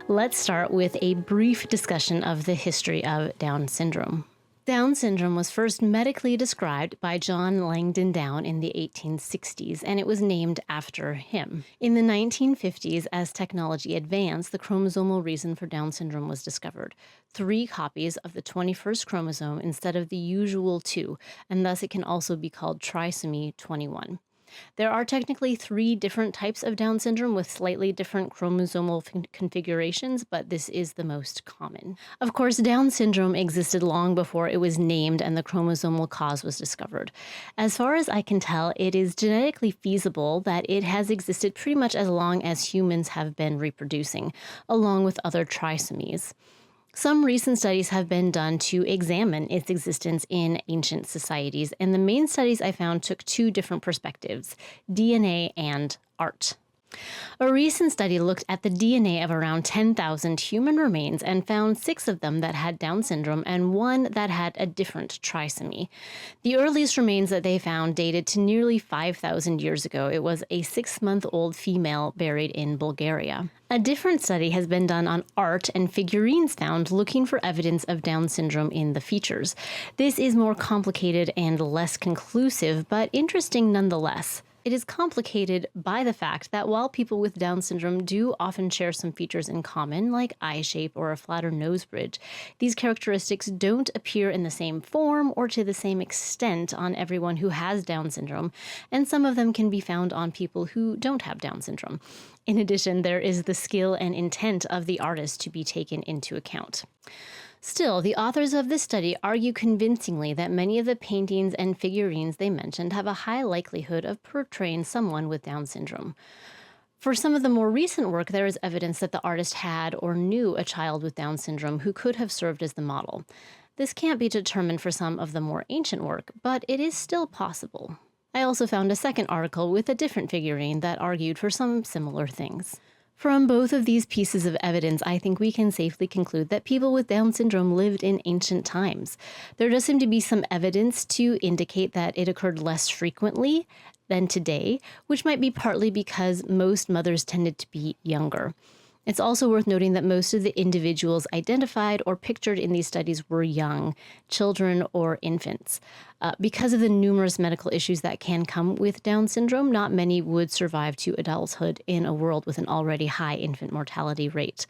Let's start with a brief discussion of the history of Down syndrome. Down syndrome was first medically described by John Langdon Down in the 1860s, and it was named after him. In the 1950s, as technology advanced, the chromosomal reason for Down syndrome was discovered. 3 copies of the 21st chromosome instead of the usual 2, and thus it can also be called trisomy 21. There are technically 3 different types of Down syndrome with slightly different chromosomal configurations, but this is the most common. Of course, Down syndrome existed long before it was named and the chromosomal cause was discovered. As far as I can tell, it is genetically feasible that it has existed pretty much as long as humans have been reproducing, along with other trisomies. Some recent studies have been done to examine its existence in ancient societies, and the main studies I found took 2 different perspectives: DNA and art. A recent study looked at the DNA of around 10,000 human remains and found 6 of them that had Down syndrome and 1 that had a different trisomy. The earliest remains that they found dated to nearly 5,000 years ago. It was a 6-month-old female buried in Bulgaria. A different study has been done on art and figurines found looking for evidence of Down syndrome in the features. This is more complicated and less conclusive, but interesting nonetheless. It is complicated by the fact that while people with Down syndrome do often share some features in common, like eye shape or a flatter nose bridge, these characteristics don't appear in the same form or to the same extent on everyone who has Down syndrome, and some of them can be found on people who don't have Down syndrome. In addition, there is the skill and intent of the artist to be taken into account. Still, the authors of this study argue convincingly that many of the paintings and figurines they mentioned have a high likelihood of portraying someone with Down syndrome. For some of the more recent work, there is evidence that the artist had or knew a child with Down syndrome who could have served as the model. This can't be determined for some of the more ancient work, but it is still possible. I also found a second article with a different figurine that argued for some similar things. From both of these pieces of evidence, I think we can safely conclude that people with Down syndrome lived in ancient times. There does seem to be some evidence to indicate that it occurred less frequently than today, which might be partly because most mothers tended to be younger. It's also worth noting that most of the individuals identified or pictured in these studies were young, children or infants. Because of the numerous medical issues that can come with Down syndrome, not many would survive to adulthood in a world with an already high infant mortality rate.